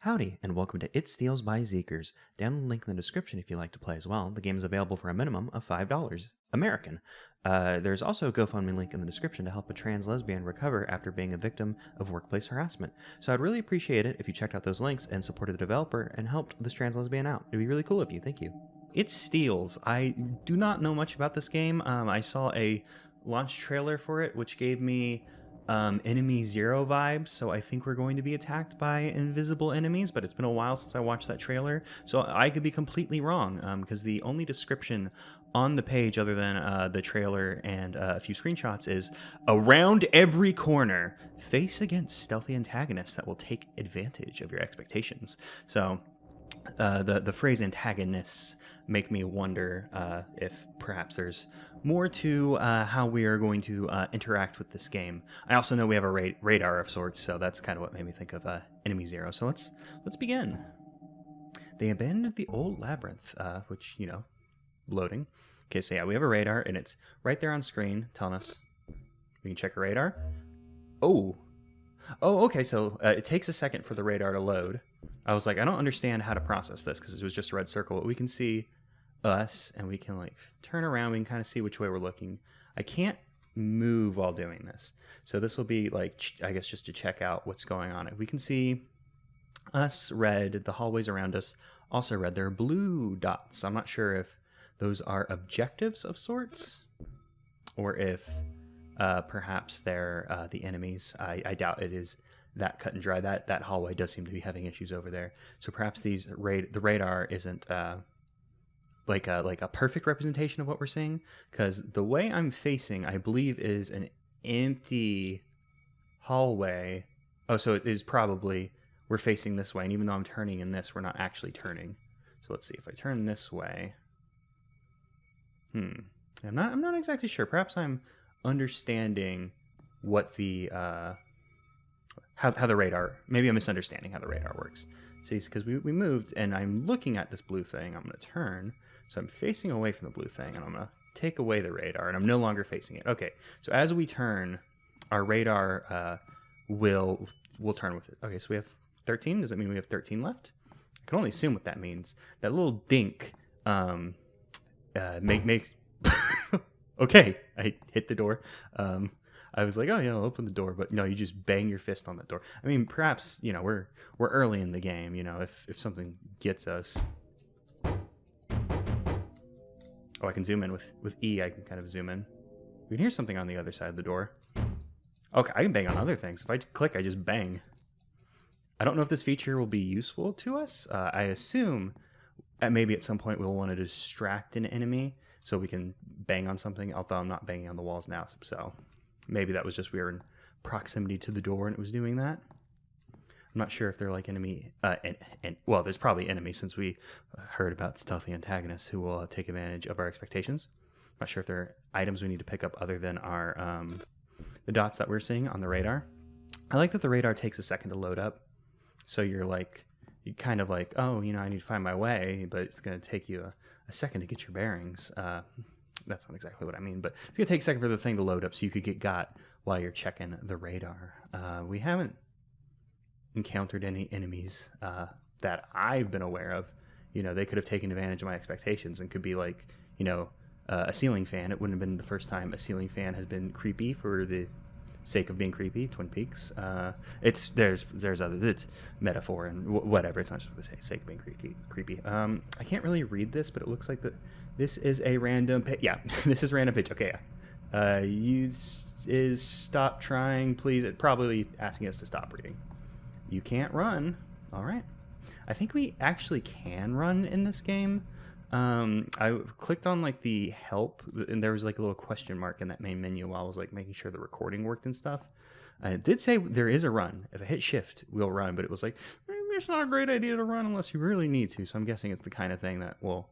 Howdy, and welcome to It Steals by Zeekerss. Download the link in the description if you'd like to play as well. The game is available for a minimum of $5 American. There's also a GoFundMe link in the description to help a trans lesbian recover after being a victim of workplace harassment. So I'd really appreciate it if you checked out those links and supported the developer and helped this trans lesbian out. It'd be really cool of you. Thank you. It Steals. I do not know much about this game. I saw a launch trailer for it, which gave me enemy zero vibes, so I think we're going to be attacked by invisible enemies, but it's been a while since I watched that trailer, so I could be completely wrong, because the only description on the page other than the trailer and a few screenshots is around every corner, face against stealthy antagonists that will take advantage of your expectations. So the phrase antagonists make me wonder if perhaps there's more to how we are going to interact with this game. I also know we have a radar of sorts, so that's kind of what made me think of Enemy Zero. So let's begin. They abandoned the old labyrinth, which, you know, loading. Okay, so yeah, we have a radar, and it's right there on screen telling us we can check a radar. Oh, okay, so it takes a second for the radar to load. I was like, I don't understand how to process this because it was just a red circle. But we can see us, and we can like turn around. We can kind of see which way we're looking. I can't move while doing this. So this will be like, I guess, just to check out what's going on. We can see us red, the hallways around us also red. There are blue dots. I'm not sure if those are objectives of sorts or if perhaps they're the enemies. I doubt it is that cut and dry. That hallway does seem to be having issues over there. So perhaps the radar isn't like a perfect representation of what we're seeing, because the way I'm facing, I believe, is an empty hallway. Oh, so it is probably we're facing this way, and even though I'm turning in this, we're not actually turning. So let's see if I turn this way. I'm not exactly sure. Perhaps I'm understanding what the how the radar, maybe I'm misunderstanding how the radar works. See, because we moved, and I'm looking at this blue thing. I'm going to turn, so I'm facing away from the blue thing, and I'm going to take away the radar, and I'm no longer facing it. Okay, so as we turn, our radar will turn with it. Okay, so we have 13. Does that mean we have 13 left? I can only assume what that means. That little dink makes... Okay, I hit the door. I was like, oh, yeah, I'll open the door, but no, you just bang your fist on that door. I mean, perhaps, you know, we're early in the game, you know, if something gets us. Oh, I can zoom in with E. I can kind of zoom in. We can hear something on the other side of the door. Okay, I can bang on other things. If I click, I just bang. I don't know if this feature will be useful to us. I assume maybe at some point we'll want to distract an enemy so we can bang on something, although I'm not banging on the walls now, so maybe that was just we were in proximity to the door and it was doing that. I'm not sure if they're like enemy, well, there's probably enemies since we heard about stealthy antagonists who will take advantage of our expectations. I'm not sure if there are items we need to pick up other than our the dots that we're seeing on the radar. I like that the radar takes a second to load up, so you kind of like, oh, you know, I need to find my way, but it's going to take you a second to get your bearings. That's not exactly what I mean, but it's going to take a second for the thing to load up so you could get got while you're checking the radar. We haven't encountered any enemies that I've been aware of. You know, they could have taken advantage of my expectations and could be like, you know, a ceiling fan. It wouldn't have been the first time a ceiling fan has been creepy for the sake of being creepy. Twin Peaks. There's others. It's metaphor and whatever. It's not just for the sake of being creepy. I can't really read this, but it looks like this is a random page. Yeah, this is random page. Okay. Stop trying, please. It probably asking us to stop reading. You can't run. All right. I think we actually can run in this game. I clicked on like the help, and there was like a little question mark in that main menu while I was like making sure the recording worked and stuff. It did say there is a run. If I hit shift, we'll run, but it was like, maybe it's not a great idea to run unless you really need to. So I'm guessing it's the kind of thing that will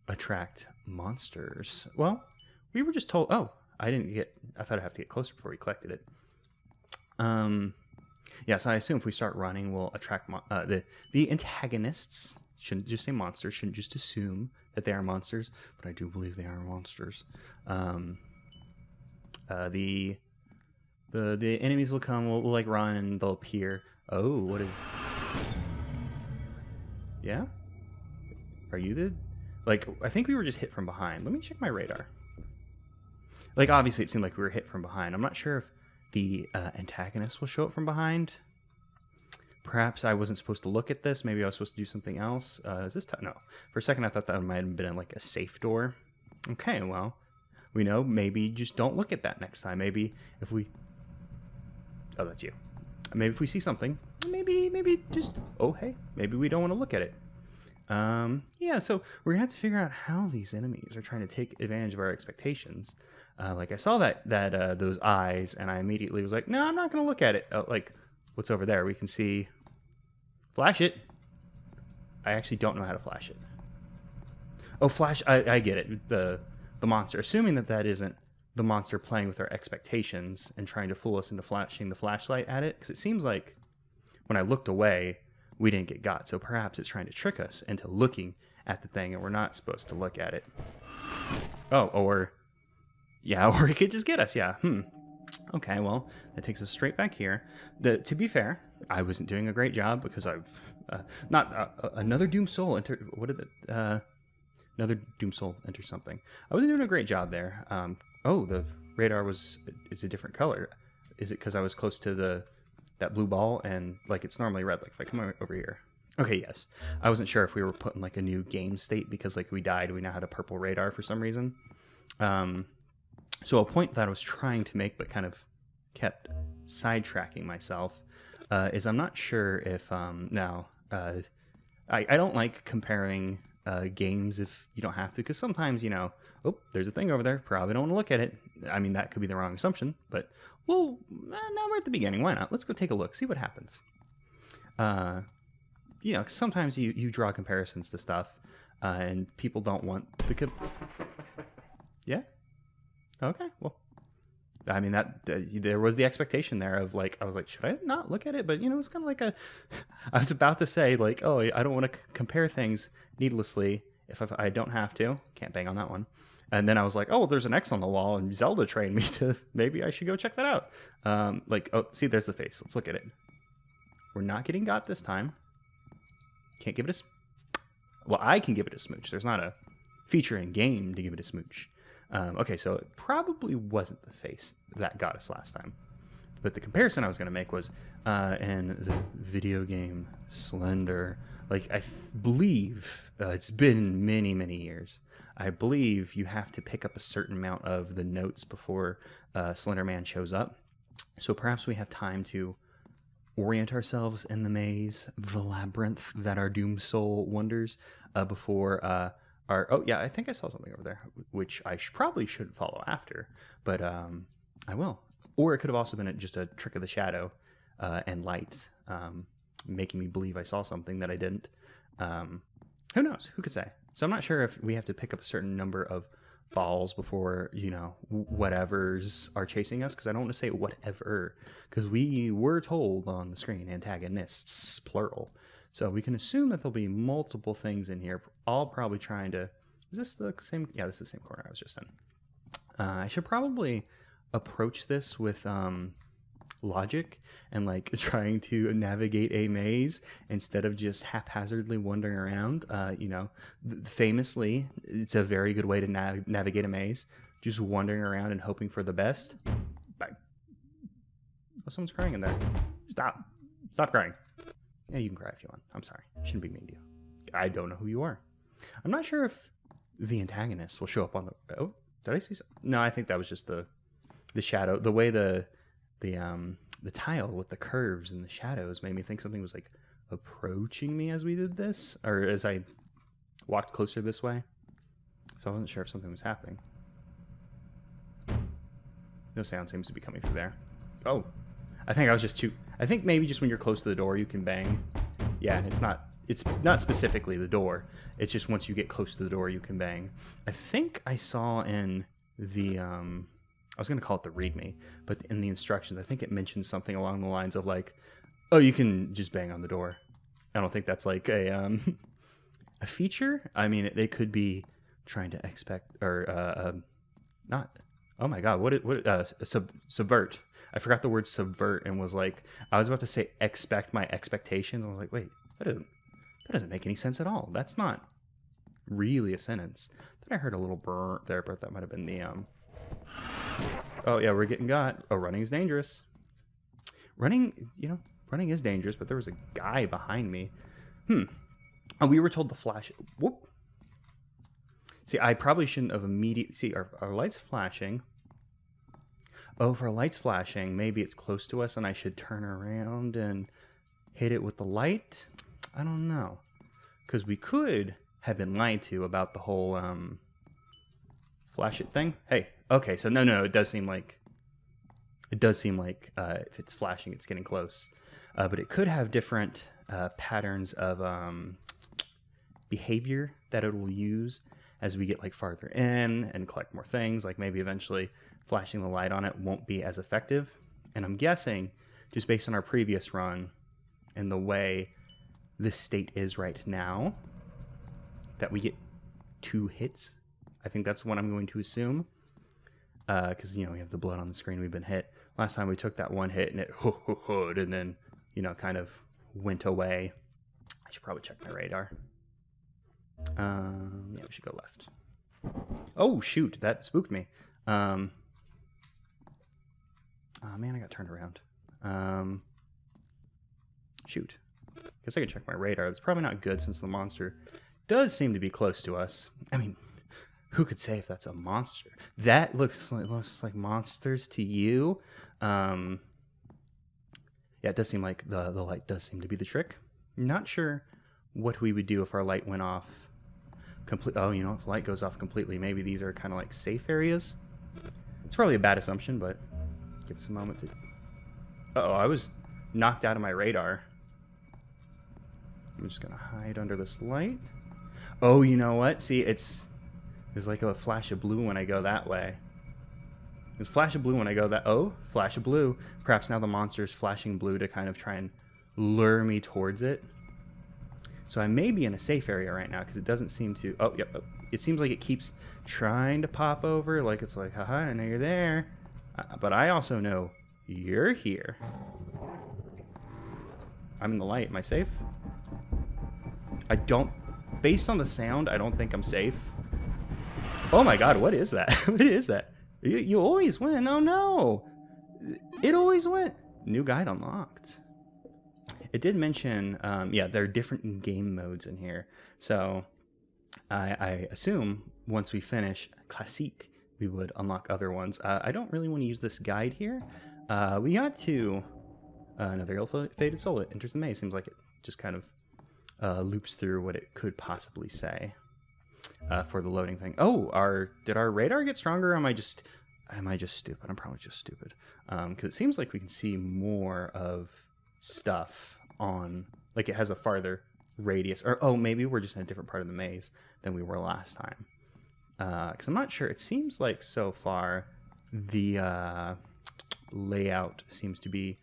attract monsters. Well, we were just told, oh, I thought I'd have to get closer before we collected it. Yeah, so I assume if we start running, we'll attract the antagonists. Shouldn't just say monsters. Shouldn't just assume that they are monsters, but I do believe they are monsters. The enemies will come. We'll like run, and they'll appear. Oh, what is? Yeah? Are you the... Like, I think we were just hit from behind. Let me check my radar. Like, obviously it seemed like we were hit from behind. I'm not sure if the antagonist will show up from behind. Perhaps I wasn't supposed to look at this. Maybe I was supposed to do something else. Is this... No. For a second I thought that might have been in, like, a safe door. Okay, well, we know. Maybe just don't look at that next time. Maybe if we... Oh, that's you. Maybe if we see something, maybe just... Oh, hey, maybe we don't want to look at it. Yeah, so we're gonna have to figure out how these enemies are trying to take advantage of our expectations. Like I saw that those eyes, and I immediately was like, no, I'm not gonna look at it. Like, what's over there? We can see. Flash it. I actually don't know how to flash it. Oh, flash! I get it. The monster. Assuming that isn't the monster playing with our expectations and trying to fool us into flashing the flashlight at it, because it seems like when I looked away, we didn't get got. So perhaps it's trying to trick us into looking at the thing, and we're not supposed to look at it. Oh, or... Yeah, or it could just get us, yeah. Okay, well, that takes us straight back here. To be fair, I wasn't doing a great job because I've... another Doom Soul enter... What did it... another Doom Soul enter something. I wasn't doing a great job there. Oh, the radar was... It's a different color. Is it because I was close to that blue ball, and like it's normally red? Like if I come over here. Okay, yes. I wasn't sure if we were putting like a new game state because like we died, we now had a purple radar for some reason. So a point that I was trying to make but kind of kept sidetracking myself is I'm not sure if I don't like comparing games if you don't have to, because sometimes, you know, oh, there's a thing over there, probably don't want to look at it. I mean, that could be the wrong assumption, but well, now we're at the beginning, why not? Let's go take a look, see what happens. You know, sometimes you draw comparisons to stuff and people don't want the yeah, okay, well, I mean, that there was the expectation there of like, I was like, should I not look at it? But you know, it's kind of like I was about to say like, oh, I don't want to compare things needlessly if I don't have to. Can't bang on that one. And then I was like, oh, there's an X on the wall, and Zelda trained me to, maybe I should go check that out. Like, oh, see, there's the face. Let's look at it. We're not getting got this time. Can't give it well, I can give it a smooch. There's not a feature in game to give it a smooch. Okay, so it probably wasn't the face that got us last time. But the comparison I was going to make was in the video game Slender. Like, I believe it's been many, many years. I believe you have to pick up a certain amount of the notes before Slender Man shows up. So perhaps we have time to orient ourselves in the maze, the labyrinth that our Doom Soul wonders before oh yeah, I think I saw something over there, which I probably should follow after, but I will. Or it could have also been just a trick of the shadow and light, making me believe I saw something that I didn't. Who knows? Who could say? So I'm not sure if we have to pick up a certain number of balls before, you know, whatevers are chasing us, because I don't want to say whatever, because we were told on the screen antagonists, plural. So we can assume that there'll be multiple things in here, all probably trying to... Is this the same? Yeah, this is the same corner I was just in. I should probably approach this with logic and like trying to navigate a maze instead of just haphazardly wandering around. You know, famously, it's a very good way to navigate a maze. Just wandering around and hoping for the best. Bang. Oh, someone's crying in there. Stop. Stop crying. Yeah, you can cry if you want. I'm sorry. Shouldn't be mean to you. I don't know who you are. I'm not sure if the antagonist will show up on the... Oh, did I see something? No, I think that was just the shadow. The way the tile with the curves and the shadows made me think something was like approaching me as we did this, or as I walked closer this way. So I wasn't sure if something was happening. No sound seems to be coming through there. Oh, I think I was just too... I think maybe just when you're close to the door, you can bang. Yeah, it's not specifically the door. It's just once you get close to the door, you can bang. I think I saw in the... I was going to call it the README, but in the instructions, I think it mentioned something along the lines of like, oh, you can just bang on the door. I don't think that's like a feature. I mean, they could be trying to expect, or not... Oh my God, subvert. I forgot the word subvert and was like, I was about to say expect my expectations. I was like, wait, that That doesn't make any sense at all. That's not really a sentence. Then I heard a little burr there, but that might have been the Oh yeah, we're getting got. Oh, running is dangerous. Running is dangerous, but there was a guy behind me. Oh, we were told to flash. Whoop. See, I probably shouldn't have immediately... See, our light's flashing. Oh, if our light's flashing, maybe it's close to us and I should turn around and hit it with the light? I don't know. Because we could have been lied to about the whole flash it thing. Hey, okay, so no, it does seem like... if it's flashing, it's getting close. But it could have different patterns of behavior that it will use as we get like farther in and collect more things. Like maybe eventually flashing the light on it won't be as effective. And I'm guessing, just based on our previous run and the way this state is right now, that we get 2 hits. I think that's what I'm going to assume. Because, we have the blood on the screen, we've been hit. Last time we took that 1 hit and it ho-ho-ho'd and then, kind of went away. I should probably check my radar. Yeah, we should go left. Oh, shoot, that spooked me. Oh, man, I got turned around. Shoot. Guess I could check my radar. It's probably not good since the monster does seem to be close to us. I mean, who could say if that's a monster? That looks like monsters to you. Yeah, it does seem like the light does seem to be the trick. Not sure what we would do if our light went off Oh, if light goes off completely, maybe these are kind of like safe areas. It's probably a bad assumption, but give us a moment to... Uh-oh, I was knocked out of my radar. I'm just going to hide under this light. Oh, you know what? See, there's like a flash of blue when I go that way. There's a flash of blue when I go that... Oh, flash of blue. Perhaps now the monster's flashing blue to kind of try and lure me towards it. So I may be in a safe area right now because it doesn't seem to... Oh, yep. It seems like it keeps trying to pop over. Like it's like, haha, I know you're there. But I also know you're here. I'm in the light. Am I safe? I don't... Based on the sound, I don't think I'm safe. Oh my god, what is that? What is that? You always win. Oh no. It always went. New guide unlocked. It did mention, yeah, there are different game modes in here. So I assume once we finish Classique, we would unlock other ones. I don't really want to use this guide here. We got to another ill-fated soul. It enters the maze. Seems like it just kind of loops through what it could possibly say for the loading thing. Oh, did our radar get stronger? Or am I just stupid? I'm probably just stupid. Because it seems like we can see more of stuff on, like it has a farther radius, or oh, maybe we're just in a different part of the maze than we were last time. Because I'm not sure. It seems like so far the layout seems to be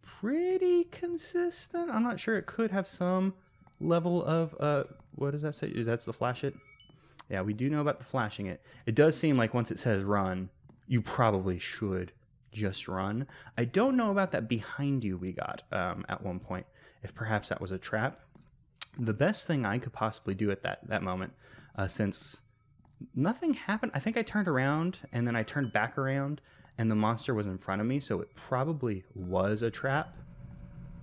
pretty consistent. I'm not sure. It could have some level of what does that say? That's the flash it? Yeah, we do know about the flashing it. It does seem like once it says run, you probably should just run. I don't know about that behind you we got at one point, if perhaps that was a trap. The best thing I could possibly do at that moment, since nothing happened, I think I turned around and then I turned back around and the monster was in front of me, so it probably was a trap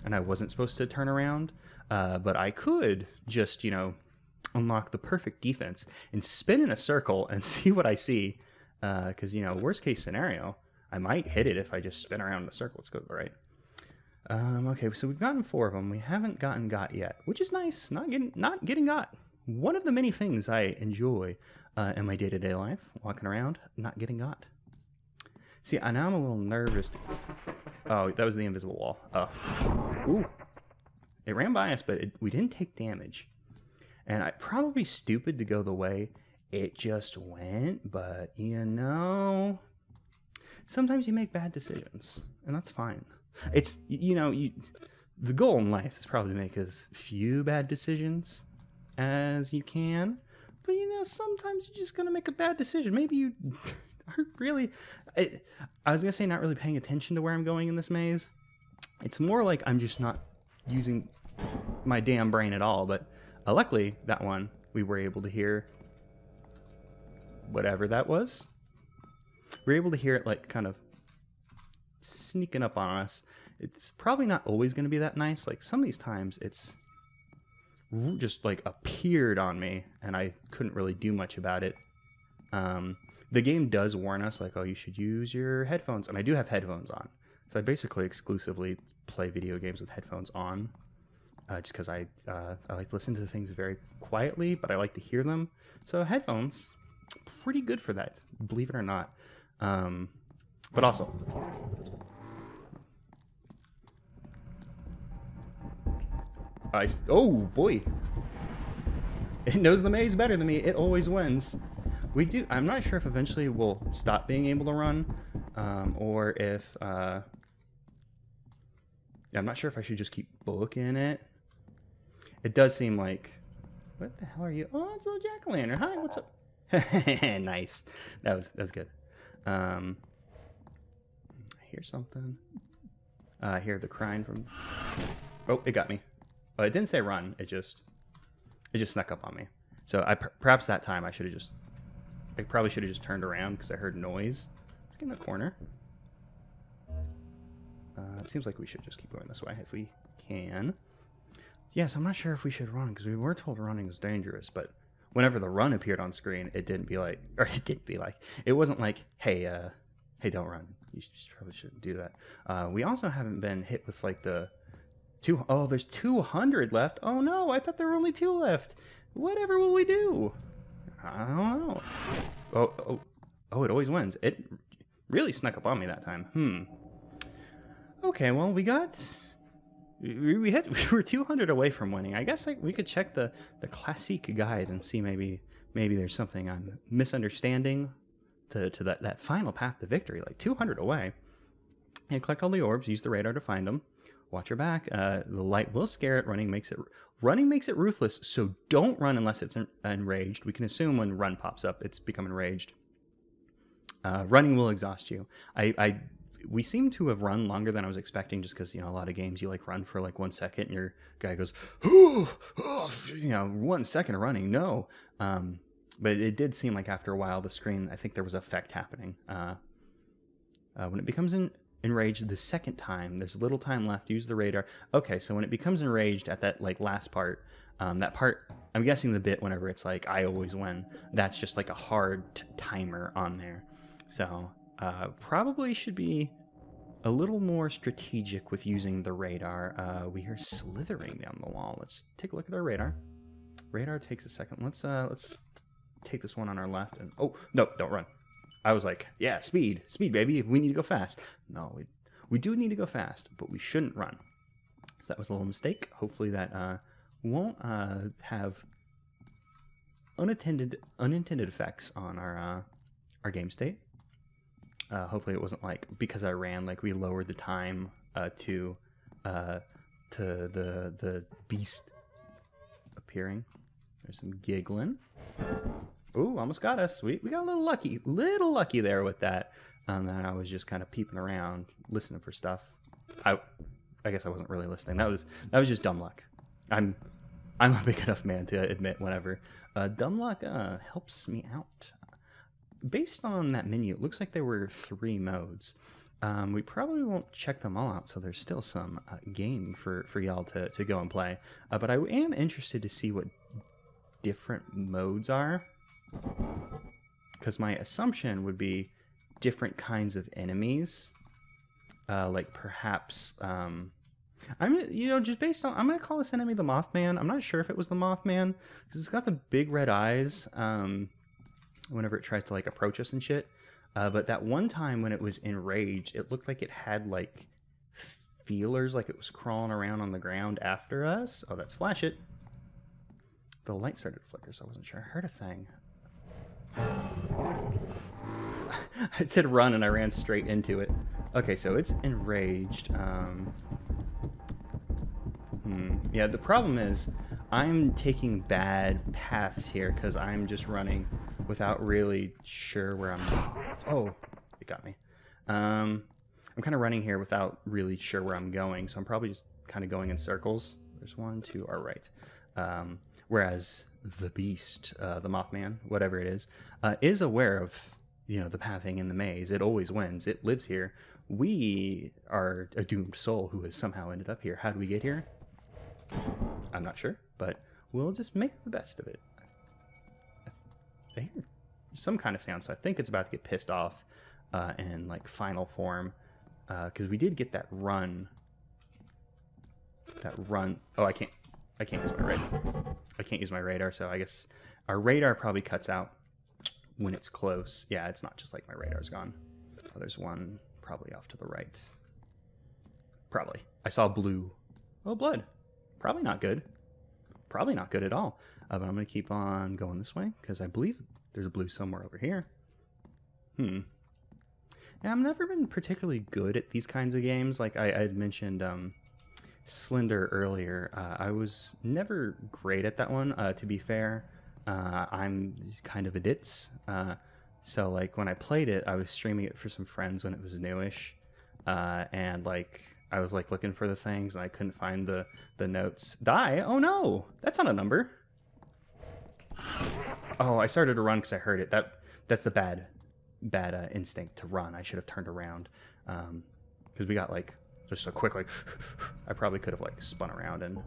and I wasn't supposed to turn around. But I could just, unlock the perfect defense and spin in a circle and see what I see. Because, worst case scenario, I might hit it if I just spin around in a circle. Let's go to the right. Okay, so we've gotten 4 of them. We haven't gotten got yet, which is nice. Not getting got. One of the many things I enjoy in my day-to-day life, walking around, not getting got. See, now I'm a little nervous. Oh, that was the invisible wall. Oh. Ooh. It ran by us, but we didn't take damage. And probably stupid to go the way it just went, but sometimes you make bad decisions, and that's fine. It's, the goal in life is probably to make as few bad decisions as you can, but sometimes you're just gonna make a bad decision. Maybe you aren't really, I was gonna say not really paying attention to where I'm going in this maze. It's more like I'm just not using my damn brain at all, but Luckily, that one, we were able to hear whatever that was. We were able to hear it like kind of sneaking up on us. It's probably not always going to be that nice. Like some of these times it's just like appeared on me and I couldn't really do much about it. The game does warn us like, oh, you should use your headphones. And I do have headphones on. So I basically exclusively play video games with headphones on. Just because I like to listen to things very quietly, but I like to hear them. So headphones, pretty good for that, believe it or not. But also, oh boy, it knows the maze better than me. It always wins. I'm not sure if eventually we'll stop being able to run, or if I'm not sure if I should just keep booking it. It does seem like, what the hell are you? Oh, it's a little jack-o'-lantern. Hi, what's up? Nice. That was good. I hear something. I hear the crying from. Oh, it got me. Oh, it didn't say run. It just snuck up on me. So perhaps that time I probably should have just turned around because I heard noise. Let's get in a corner. It seems like we should just keep going this way if we can. Yes, I'm not sure if we should run because we were told running was dangerous, but whenever the run appeared on screen, it wasn't like, hey, don't run. You probably shouldn't do that. We also haven't been hit with like there's 200 left. Oh no, I thought there were only 2 left. Whatever will we do? I don't know. Oh, it always wins. It really snuck up on me that time. Okay, well, we were 200 away from winning. I guess we could check the classic guide and see maybe there's something I'm misunderstanding to that final path to victory. Like 200 away. And collect all the orbs. Use the radar to find them. Watch your back. The light will scare it. Running makes it ruthless. So don't run unless it's enraged. We can assume when run pops up, it's become enraged. Running will exhaust you. We seem to have run longer than I was expecting, just because a lot of games you like run for like 1 second and your guy goes, 1 second of running. No, but it did seem like after a while the screen, I think there was an effect happening. When it becomes enraged the second time, there's little time left. Use the radar. Okay, so when it becomes enraged at that like last part, that part, I'm guessing the bit whenever it's like I always win, that's just like a hard timer on there. So probably should be a little more strategic with using the radar. We hear slithering down the wall. Let's take a look at our radar. Radar takes a second. Let's take this one on our left. And oh no, don't run. I was like, yeah, speed, baby. We need to go fast. No, we do need to go fast, but we shouldn't run. So that was a little mistake. Hopefully that won't have unintended effects on our game state. Hopefully it wasn't like because I ran, like we lowered the time to the beast appearing. There's some giggling. Ooh, almost got us. We got a little lucky there with that. And then I was just kind of peeping around, listening for stuff. I guess I wasn't really listening. That was just dumb luck. I'm a big enough man to admit whenever dumb luck helps me out. Based on that menu, it looks like there were 3 modes. We probably won't check them all out, so there's still some game for y'all to go and play. But I am interested to see what different modes are, because my assumption would be different kinds of enemies. Like perhaps, I'm just based on, I'm gonna call this enemy the Mothman. I'm not sure if it was the Mothman because it's got the big red eyes. Whenever it tries to like approach us and shit. But that one time when it was enraged, it looked like it had like feelers, like it was crawling around on the ground after us. Oh, that's flash it. The light started to flicker, so I wasn't sure. I heard a thing. It said run and I ran straight into it. Okay, so it's enraged. Yeah, the problem is I'm taking bad paths here because I'm just running without really sure where I'm... Oh, it got me. I'm kind of running here without really sure where I'm going, so I'm probably just kind of going in circles. There's 1, 2, our right. Whereas the beast, the Mothman, whatever it is aware of, the pathing in the maze. It always wins. It lives here. We are a doomed soul who has somehow ended up here. How do we get here? I'm not sure, but we'll just make the best of it. I hear some kind of sound, so I think it's about to get pissed off in like final form, because we did get that run. Oh, I can't use my radar. I can't use my radar, so I guess our radar probably cuts out when it's close. Yeah, it's not just like my radar's gone. Oh, there's one probably off to the right. Probably. I saw blue. Oh, blood. Probably not good. Probably not good at all. But I'm going to keep on going this way, because I believe there's a blue somewhere over here. Yeah, I've never been particularly good at these kinds of games. Like I had mentioned Slender earlier. I was never great at that one, to be fair. I'm kind of a ditz. So like when I played it, I was streaming it for some friends when it was newish. And like I was like looking for the things and I couldn't find the notes. Die? Oh no, that's not a number. Oh, I started to run because I heard it. That's the bad instinct to run. I should have turned around, because we got like just a quick like I probably could have like spun around, and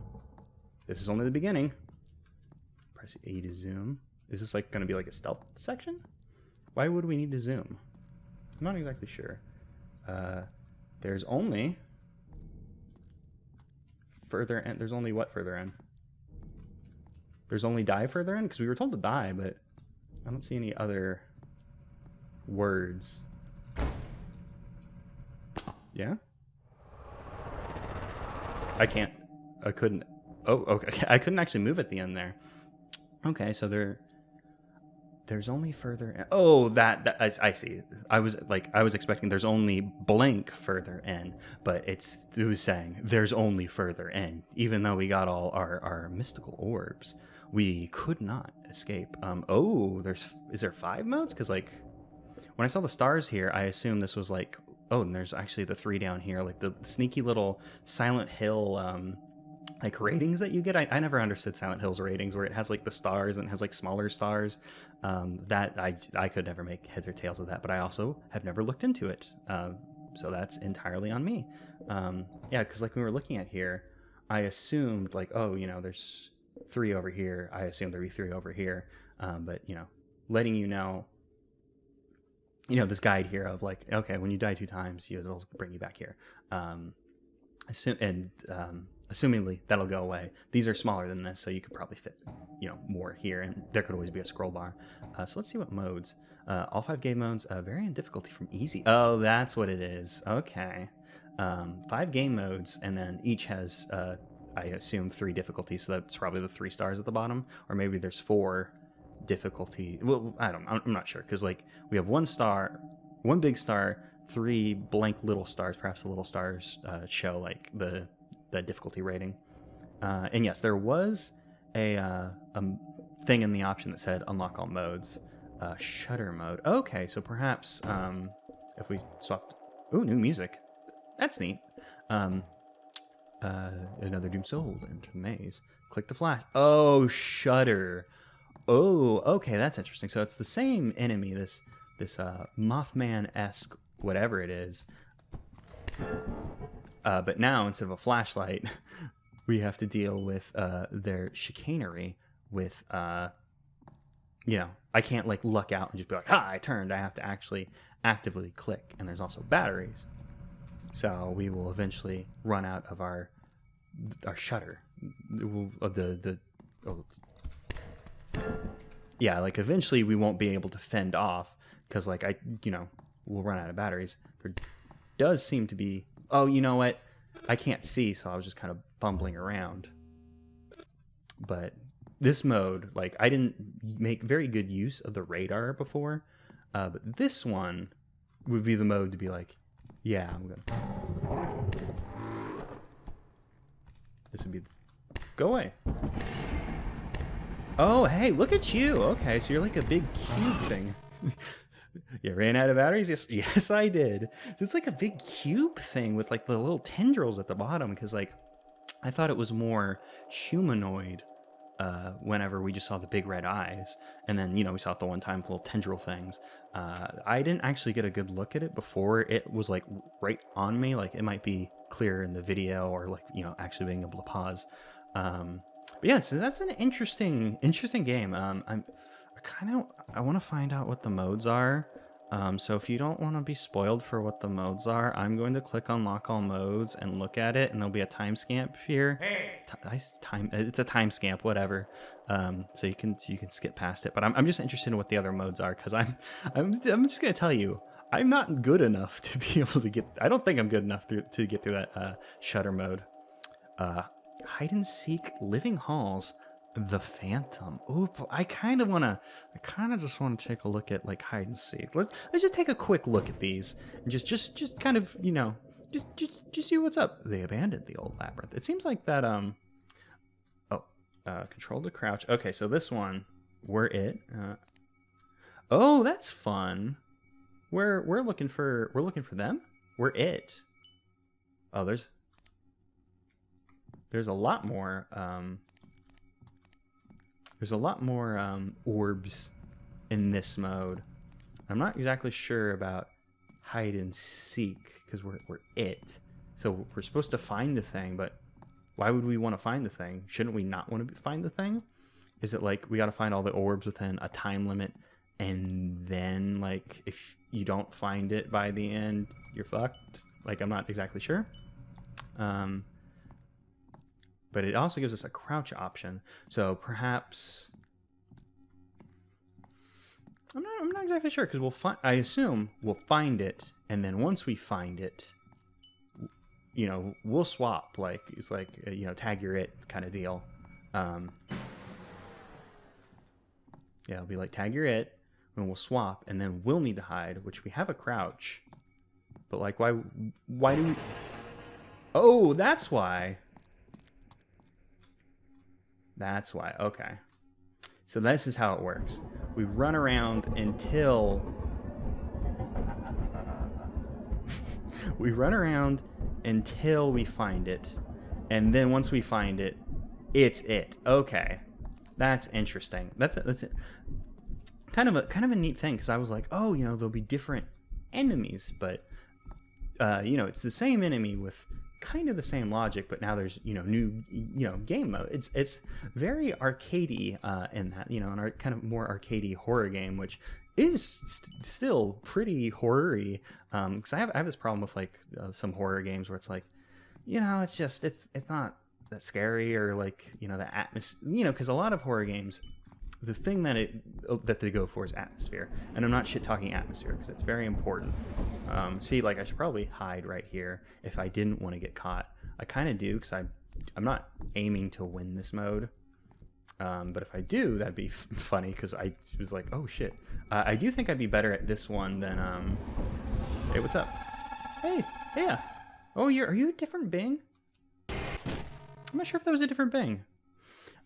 this is only the beginning. Press A to zoom. Is this like going to be like a stealth section? Why would we need to zoom? I'm not exactly sure. There's only further end. There's only what further in? There's only die further in, because we were told to die, but I don't see any other words. Yeah? I couldn't. Oh, okay. I couldn't actually move at the end there. Okay, so there's only further in. Oh, I see. I was expecting there's only blank further in, but it was saying there's only further in. Even though we got all our mystical orbs, we could not escape. Oh, is there 5 modes? Because like when I saw the stars here, I assumed this was like, oh, and there's actually the 3 down here, like the sneaky little Silent Hill like ratings that you get. I never understood Silent Hill's ratings, where it has like the stars and it has like smaller stars. That I could never make heads or tails of that, but I also have never looked into it. So that's entirely on me. Yeah, because like when we were looking at here, I assumed like, oh, there's 3 over here. I assumed there'd be 3 over here. But letting this guide here of like, okay, when you die 2 times, it'll bring you back here. Assumingly that'll go away. These are smaller than this, so you could probably fit, more here, and there could always be a scroll bar. So let's see what modes. All 5 game modes vary in difficulty from easy. Oh, that's what it is. Okay. 5 game modes, and then each has, I assume, 3 difficulties. So that's probably the 3 stars at the bottom, or maybe there's 4 difficulty. Well, I'm not sure, because like we have 1 star, 1 big star, 3 blank little stars. Perhaps the little stars show like the difficulty rating. And yes, there was a thing in the option that said unlock all modes. Shutter mode. Okay, so perhaps if we swapped. Ooh, new music. That's neat. Another Doom Soul into the maze. Click the flash. Oh, Shutter. Oh, okay, that's interesting. So it's the same enemy, this Mothman-esque whatever it is. But now, instead of a flashlight, we have to deal with their chicanery with, I can't like luck out and just be like, ha, I turned. I have to actually actively click. And there's also batteries. So we will eventually run out of our shutter. Yeah, like eventually we won't be able to fend off because like we'll run out of batteries. There does seem to be, oh, you know what? I can't see, so I was just kind of fumbling around. But this mode, like I didn't make very good use of the radar before, but this one would be the mode to be like, yeah, I'm gonna. This would be, go away. Oh, hey, look at you. Okay, so you're like a big cube thing. You ran out of batteries? Yes, I did. So it's like a big cube thing with like the little tendrils at the bottom, because like I thought it was more humanoid whenever we just saw the big red eyes, and then we saw it the one time with little tendril things. I didn't actually get a good look at it before it was like right on me. Like it might be clear in the video, or like actually being able to pause. But yeah, so that's an interesting game. I want to find out what the modes are. So if you don't want to be spoiled for what the modes are, I'm going to click unlock all modes and look at it, and there'll be a timestamp here. It's a timestamp, whatever. So you can skip past it. But I'm just interested in what the other modes are, because I'm just gonna tell you, I'm not good enough to be able to get. I don't think I'm good enough to get through that shutter mode. Hide and seek, living halls. The Phantom. Oop, I kind of just want to take a look at like hide and seek. Let's just take a quick look at these and just kind of just see what's up. They abandoned the old labyrinth. It seems like that control to crouch. Okay, so this one, we're it. Oh, that's fun. We're looking for them. We're it. Oh, there's a lot more. There's a lot more orbs in this mode. I'm not exactly sure about hide and seek, because we're it. So we're supposed to find the thing, but why would we want to find the thing? Shouldn't we not want to find the thing? Is it like we got to find all the orbs within a time limit, and then like if you don't find it by the end, you're fucked? Like, I'm not exactly sure. But it also gives us a crouch option. So perhaps I'm not exactly sure, because I assume we'll find it, and then once we find it, we'll swap. Like it's like tag your it kind of deal. Yeah, it'll be like tag your it, and we'll swap, and then we'll need to hide, which we have a crouch. But like, why do we? Oh, that's why. That's why. Okay. So this is how it works. We run around until we find it, and then once we find it, it's it. Okay, that's interesting. That's kind of a neat thing, because I was like, oh, there'll be different enemies, but it's the same enemy with kind of the same logic, but now there's new game mode. It's very arcadey in that an kind of more arcadey horror game, which is still pretty horror-y. Because I have this problem with like some horror games where it's like it's not that scary, or like the atmosphere, because a lot of horror games, the thing that they go for is atmosphere, and I'm not shit talking atmosphere, because it's very important. See, like I should probably hide right here if I didn't want to get caught. I kind of do, because I'm not aiming to win this mode. But if I do, that'd be funny, because I was like, oh shit. I do think I'd be better at this one than Hey, what's up? Hey, yeah. Oh, are you a different Bing? I'm not sure if that was a different Bing.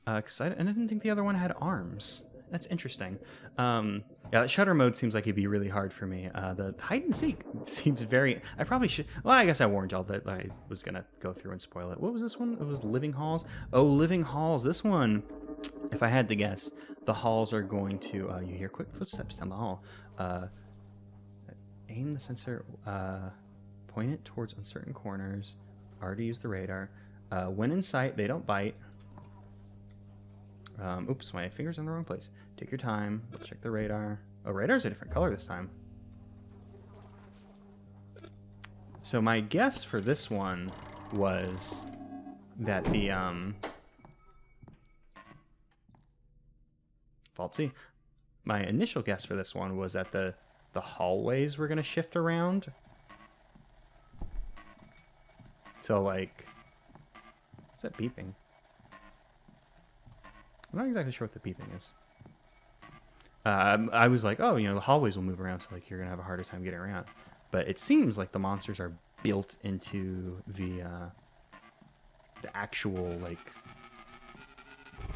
Because I didn't think the other one had arms. That's interesting. Yeah, shutter mode seems like it'd be really hard for me. The hide and seek seems very... I probably should... Well, I guess I warned y'all that I was going to go through and spoil it. What was this one? It was Living Halls? Oh, Living Halls. This one, if I had to guess, the halls are going to... you hear quick footsteps down the hall. Aim the sensor... point it towards uncertain corners. Already use the radar. When in sight, they don't bite. Oops, my finger's in the wrong place. Take your time. Let's check the radar. Oh, radar's a different color this time. So my guess for this one was that the faulty. My initial guess for this one was that the hallways were gonna shift around. So like, what's that beeping? I'm not exactly sure what the beeping is. I was like, oh, the hallways will move around, so like you're gonna have a harder time getting around. But it seems like the monsters are built into the actual like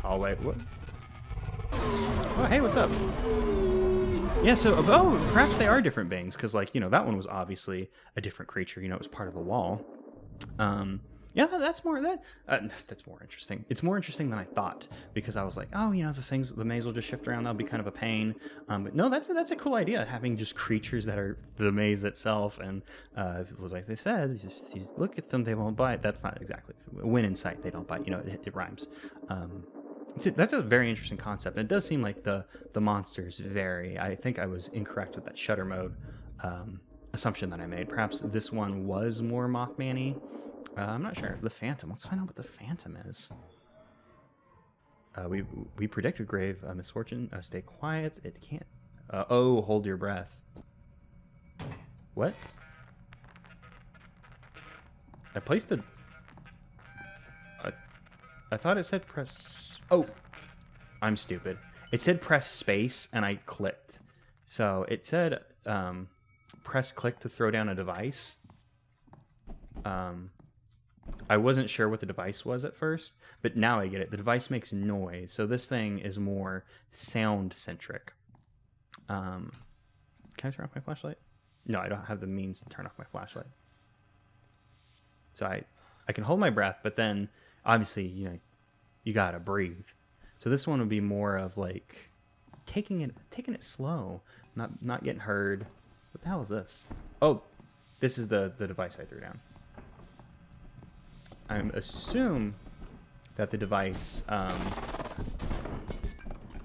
hallway. What? Oh, hey, what's up? Yeah, so perhaps they are different Bings, because like that one was obviously a different creature. It was part of the wall. Yeah, that's more that's more interesting. It's more interesting than I thought, because I was like, oh, the maze will just shift around. That'll be kind of a pain. But no, that's a cool idea, having just creatures that are the maze itself. And like they said, you look at them, they won't bite. That's not exactly when in sight they don't bite. It rhymes. That's a very interesting concept. And it does seem like the monsters vary. I think I was incorrect with that shutter mode assumption that I made. Perhaps this one was more Mothman-y. I'm not sure. The Phantom. Let's find out what the Phantom is. We predicted grave misfortune. Stay quiet. It can't. Oh, hold your breath. What? I placed a. I thought it said press. Oh, I'm stupid. It said press space, and I clicked. So it said press click to throw down a device. I wasn't sure what the device was at first, but now I get it. The device makes noise, so this thing is more sound-centric. Can I turn off my flashlight? No, I don't have the means to turn off my flashlight. So I can hold my breath, but then, obviously, you gotta breathe. So this one would be more of, like, taking it slow, not getting heard. What the hell is this? Oh, this is the device I threw down. I assume that the device,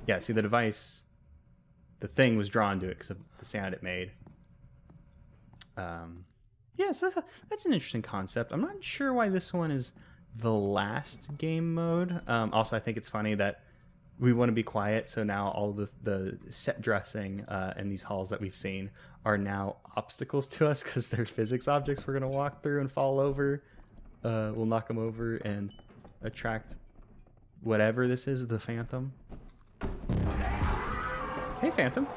yeah, see the device, the thing was drawn to it because of the sound it made. Yeah, so that's an interesting concept. I'm not sure why this one is the last game mode. Also, I think it's funny that we want to be quiet, so now all the set dressing in these halls that we've seen are now obstacles to us because they're physics objects we're going to walk through and fall over. We'll knock them over and attract whatever this is, the Phantom. Hey, Phantom.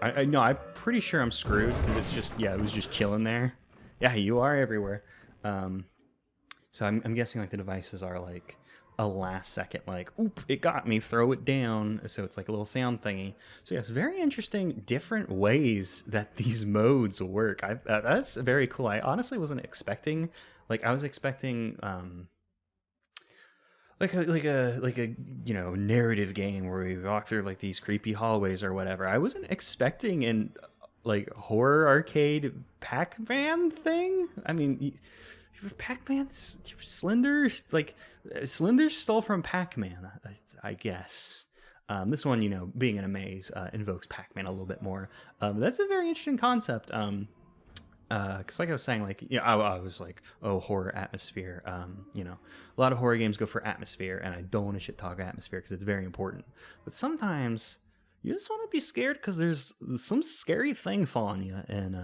I know, I'm pretty sure I'm screwed because it's just, it was just chilling there. Yeah, you are everywhere. So I'm guessing like the devices are like a last second, like, oop, it got me, throw it down. So it's like a little sound thingy. So yes, very interesting, different ways that these modes work. That's very cool. I honestly wasn't expecting, like, I was expecting, like a narrative game where we walk through like these creepy hallways or whatever. I wasn't expecting an like horror arcade Pac-Man thing. I mean, Pac-Man's Slender, like Slender stole from Pac-Man, I guess. This one, being in a maze, invokes Pac-Man a little bit more. That's a very interesting concept. Because like I was saying, like, I was like, oh, horror atmosphere. A lot of horror games go for atmosphere, and I don't want to shit talk atmosphere because it's very important. But sometimes you just want to be scared because there's some scary thing following you, and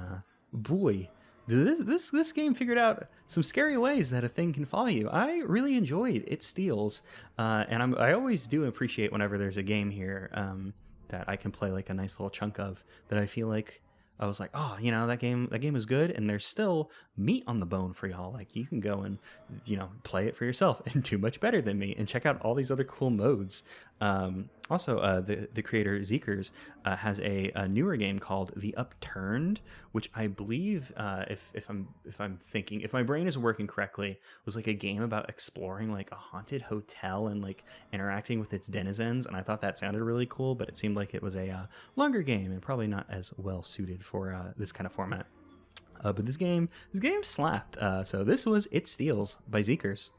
boy, this game figured out some scary ways that a thing can follow you. I really enjoyed It Steals, and I always do appreciate whenever there's a game here that I can play like a nice little chunk of that I feel like I was like, oh, that game is good, and there's still meat on the bone for y'all. Like, you can go and, play it for yourself and do much better than me and check out all these other cool modes. Also, the creator Zeekerss has a newer game called The Upturned, which I believe, if my brain is working correctly, was like a game about exploring like a haunted hotel and like interacting with its denizens. And I thought that sounded really cool, but it seemed like it was a longer game and probably not as well suited for this kind of format. But this game slapped. So this was It Steals by Zeekerss.